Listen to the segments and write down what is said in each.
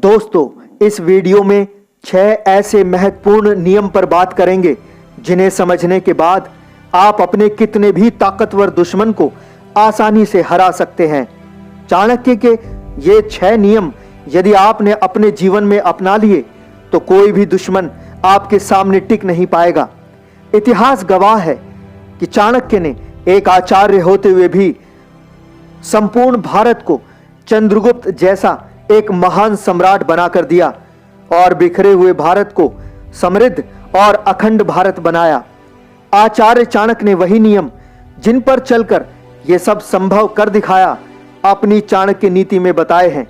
दोस्तों, इस वीडियो में 6 ऐसे महत्वपूर्ण नियम पर बात करेंगे जिन्हें समझने के बाद आप अपने कितने भी ताकतवर दुश्मन को आसानी से हरा सकते हैं। चाणक्य के ये 6 नियम यदि आपने अपने जीवन में अपना लिए तो कोई भी दुश्मन आपके सामने टिक नहीं पाएगा। इतिहास गवाह है कि चाणक्य ने एक आचार्य होते हुए भी संपूर्ण भारत को चंद्रगुप्त जैसा एक महान सम्राट बनाकर दिया और बिखरे हुए भारत को समृद्ध और अखंड भारत बनाया। आचार्य चाणक्य ने वही नियम जिन पर चलकर यह सब संभव कर दिखाया अपनी चाणक्य नीति में बताए हैं।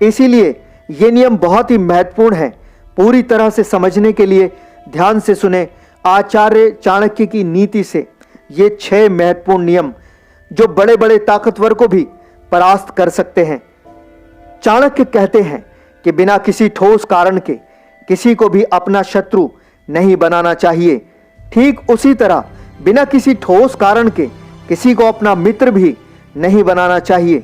इसीलिए ये नियम बहुत ही महत्वपूर्ण है। पूरी तरह से समझने के लिए ध्यान से सुने आचार्य चाणक्य की नीति से ये 6 महत्वपूर्ण नियम जो बड़े बड़े ताकतवर को भी परास्त कर सकते हैं। चाणक्य कहते हैं कि बिना किसी ठोस कारण के किसी को भी अपना शत्रु नहीं बनाना चाहिए। ठीक उसी तरह बिना किसी ठोस कारण के किसी को अपना मित्र भी नहीं बनाना चाहिए।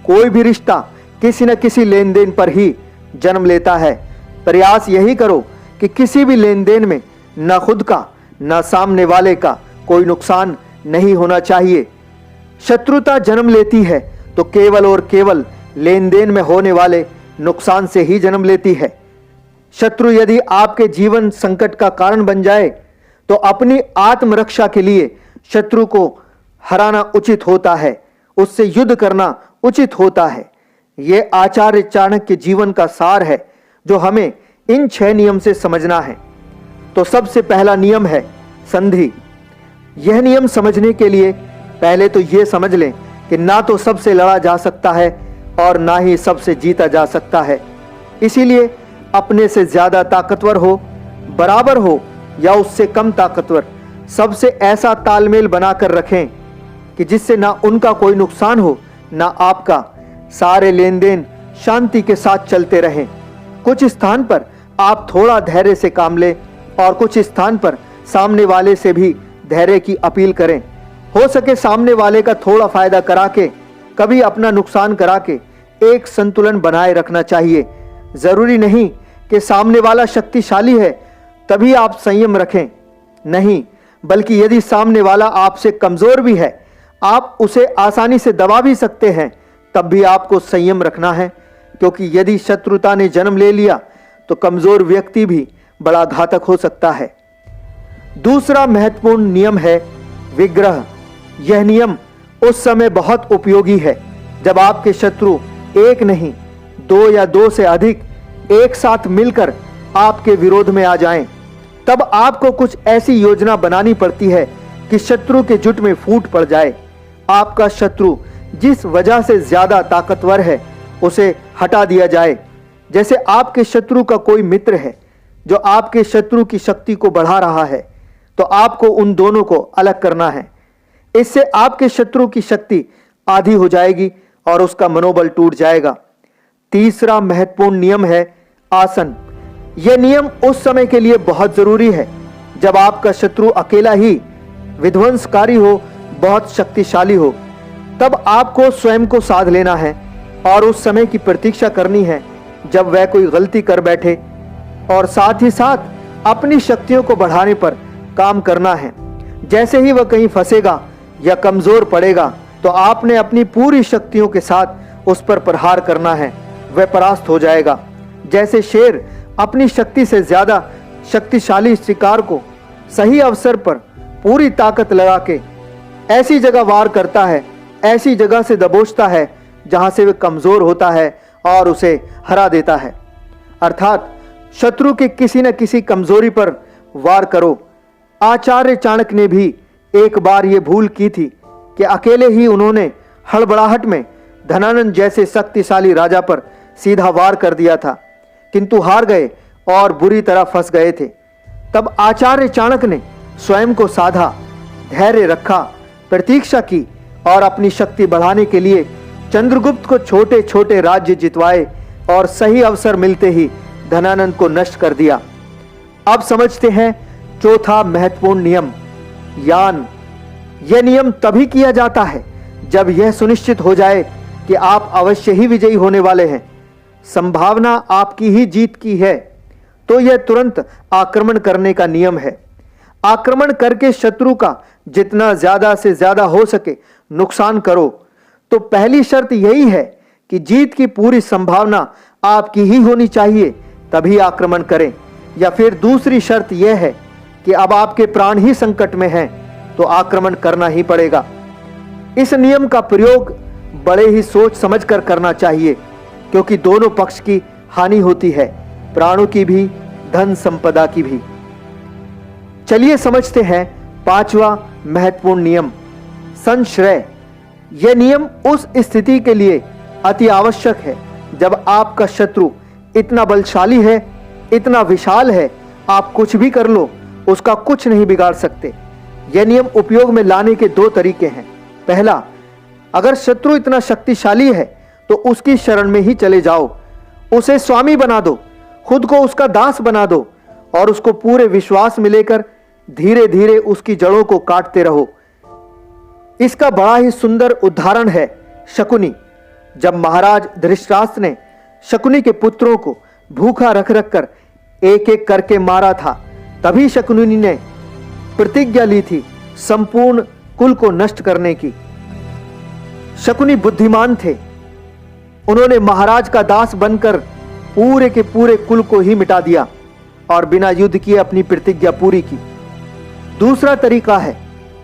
कोई भी रिश्ता किसी न किसी लेन देन पर ही जन्म लेता है। प्रयास यही करो कि किसी भी लेन देन में न खुद का न सामने वाले का कोई नुकसान नहीं होना चाहिए। शत्रुता जन्म लेती है तो केवल और केवल लेन देन में होने वाले नुकसान से ही जन्म लेती है। शत्रु यदि आपके जीवन संकट का कारण बन जाए तो अपनी आत्मरक्षा के लिए शत्रु को हराना उचित होता है, उससे युद्ध करना उचित होता है। यह आचार्य चाणक्य जीवन का सार है जो हमें इन 6 नियम से समझना है। तो सबसे पहला नियम है संधि। यह नियम समझने के लिए पहले तो यह समझ लें कि ना तो सबसे लड़ा जा सकता है और ना ही सबसे जीता जा सकता है। इसीलिए अपने से ज्यादा ताकतवर हो, बराबर हो या उससे कम ताकतवर, सबसे ऐसा तालमेल बनाकर रखें कि जिससे ना उनका कोई नुकसान हो ना आपका। सारे लेन देन शांति के साथ चलते रहें। कुछ स्थान पर आप थोड़ा धैर्य से काम लें और कुछ स्थान पर सामने वाले से भी धैर्य की अपील करें। हो सके सामने वाले का थोड़ा फायदा करा के, कभी अपना नुकसान करा के एक संतुलन बनाए रखना चाहिए। जरूरी नहीं कि सामने वाला शक्तिशाली है तभी आप संयम रखें, नहीं, बल्कि यदि सामने वाला आपसे कमजोर भी है, आप उसे आसानी से दबा भी सकते हैं, तब भी आपको संयम रखना है। क्योंकि यदि शत्रुता ने जन्म ले लिया तो कमजोर व्यक्ति भी बड़ा घातक हो सकता है। दूसरा महत्वपूर्ण नियम है विग्रह। यह नियम उस समय बहुत उपयोगी है जब आपके शत्रु एक नहीं 2 या 2 से अधिक एक साथ मिलकर आपके विरोध में आ जाएं। तब आपको कुछ ऐसी योजना बनानी पड़ती है कि शत्रु के जुट में फूट पड़ जाए। आपका शत्रु जिस वजह से ज्यादा ताकतवर है उसे हटा दिया जाए। जैसे आपके शत्रु का कोई मित्र है जो आपके शत्रु की शक्ति को बढ़ा रहा है, तो आपको उन दोनों को अलग करना है। इससे आपके शत्रु की शक्ति आधी हो जाएगी और उसका मनोबल टूट जाएगा। तीसरा महत्वपूर्ण नियम है आसन। यह नियम उस समय के लिए बहुत जरूरी है जब आपका शत्रु अकेला ही विध्वंसकारी हो, बहुत शक्तिशाली हो। तब आपको स्वयं को साध लेना है और उस समय की प्रतीक्षा करनी है जब वह कोई गलती कर बैठे, और साथ ही साथ अपनी शक्तियों को बढ़ाने पर काम करना है। जैसे ही वह कहीं फंसेगा या कमजोर पड़ेगा तो आपने अपनी पूरी शक्तियों के साथ उस पर प्रहार करना है, वह परास्त हो जाएगा। जैसे शेर अपनी शक्ति से ज्यादा शक्तिशाली शिकार को सही अवसर पर पूरी ताकत लगा के ऐसी जगह वार करता है, ऐसी जगह से दबोचता है जहां से वह कमजोर होता है और उसे हरा देता है। अर्थात शत्रु के किसी न किसी कमजोरी पर वार करो। आचार्य चाणक्य ने भी एक बार ये भूल की थी कि अकेले ही उन्होंने हड़बड़ाहट में धनानंद जैसे शक्तिशाली राजा पर सीधा वार कर दिया था, किंतु हार गए और बुरी तरह फंस गए थे। तब आचार्य चाणक्य ने स्वयं को साधा, धैर्य रखा, प्रतीक्षा की और अपनी शक्ति बढ़ाने के लिए चंद्रगुप्त को छोटे छोटे राज्य जितवाए और सही अवसर मिलते ही धनानंद को नष्ट कर दिया। अब समझते हैं चौथा महत्वपूर्ण नियम, यान। यह नियम तभी किया जाता है जब यह सुनिश्चित हो जाए कि आप अवश्य ही विजयी होने वाले हैं। संभावना आपकी ही जीत की है तो यह तुरंत आक्रमण करने का नियम है। आक्रमण करके शत्रु का जितना ज्यादा से ज्यादा हो सके नुकसान करो। तो पहली शर्त यही है कि जीत की पूरी संभावना आपकी ही होनी चाहिए, तभी आक्रमण करें। या फिर दूसरी शर्त यह है कि अब आपके प्राण ही संकट में हैं तो आक्रमण करना ही पड़ेगा। इस नियम का प्रयोग बड़े ही सोच समझकर करना चाहिए, क्योंकि दोनों पक्ष की हानि होती है, प्राणों की भी, धन संपदा की भी। चलिए समझते हैं पांचवा महत्वपूर्ण नियम, संश्रय। यह नियम उस स्थिति के लिए अति आवश्यक है जब आपका शत्रु इतना बलशाली है, इतना विशाल है, आप कुछ भी कर लो उसका कुछ नहीं बिगाड़ सकते। यह नियम उपयोग में लाने के दो तरीके हैं। पहला, अगर शत्रु इतना शक्तिशाली है तो उसकी शरण में ही चले जाओ, उसे स्वामी बना दो, खुद को उसका दास बना दो और उसको पूरे विश्वास में लेकर धीरे धीरे उसकी जड़ों को काटते रहो। इसका बड़ा ही सुंदर उदाहरण है शकुनी। जब महाराज धृतराष्ट्र ने शकुनी के पुत्रों को भूखा रख रख कर एक एक करके मारा था, तभी शकुनी ने प्रतिज्ञा ली थी संपूर्ण कुल को नष्ट करने की। शकुनी बुद्धिमान थे, उन्होंने महाराज का दास बनकर पूरे के पूरे कुल को ही मिटा दिया और बिना युद्ध किए अपनी प्रतिज्ञा पूरी की। दूसरा तरीका है,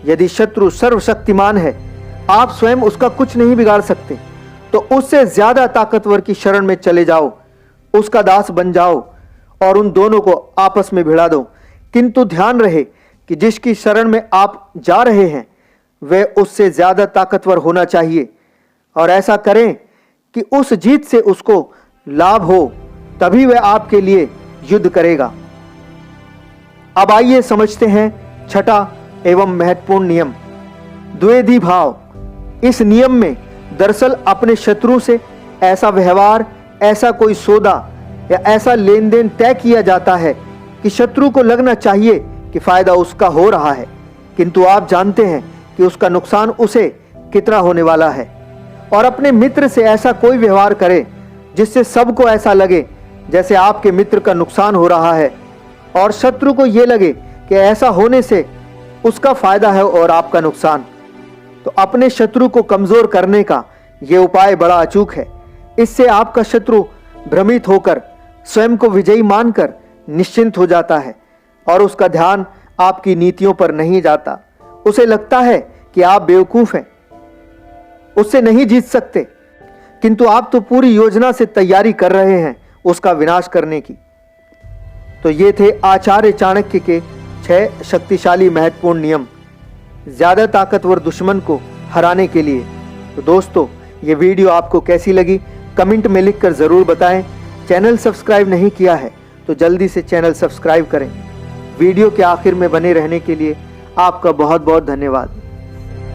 यदि शत्रु सर्वशक्तिमान है, आप स्वयं उसका कुछ नहीं बिगाड़ सकते, तो उससे ज्यादा ताकतवर की शरण में चले जाओ, उसका दास बन जाओ और उन दोनों को आपस में भिड़ा दो। किंतु ध्यान रहे कि जिसकी शरण में आप जा रहे हैं वह उससे ज्यादा ताकतवर होना चाहिए, और ऐसा करें कि उस जीत से उसको लाभ हो, तभी वह आपके लिए युद्ध करेगा। अब आइए समझते हैं छठा एवं महत्वपूर्ण नियम, द्विवेदी भाव। इस नियम में दरअसल अपने शत्रु से ऐसा व्यवहार, ऐसा कोई सौदा या ऐसा लेन देन तय किया जाता है कि शत्रु को लगना चाहिए कि फायदा उसका हो रहा है, किंतु आप जानते हैं कि उसका नुकसान उसे कितना होने वाला है। और अपने मित्र से ऐसा कोई व्यवहार करें जिससे सबको ऐसा लगे जैसे आपके मित्र का नुकसान हो रहा है और शत्रु को यह लगे कि ऐसा होने से उसका फायदा है और आपका नुकसान। तो अपने शत्रु को कमजोर करने का यह उपाय बड़ा अचूक है। इससे आपका शत्रु भ्रमित होकर स्वयं को विजयी मानकर निश्चिंत हो जाता है और उसका ध्यान आपकी नीतियों पर नहीं जाता। उसे लगता है कि आप बेवकूफ हैं, उससे नहीं जीत सकते, किंतु आप तो पूरी योजना से तैयारी कर रहे हैं उसका विनाश करने की। तो ये थे आचार्य चाणक्य के 6 शक्तिशाली महत्वपूर्ण नियम ज्यादा ताकतवर दुश्मन को हराने के लिए। तो दोस्तों, ये वीडियो आपको कैसी लगी कमेंट में लिखकर जरूर बताएं। चैनल सब्सक्राइब नहीं किया है तो जल्दी से चैनल सब्सक्राइब करें। वीडियो के आखिर में बने रहने के लिए आपका बहुत बहुत धन्यवाद।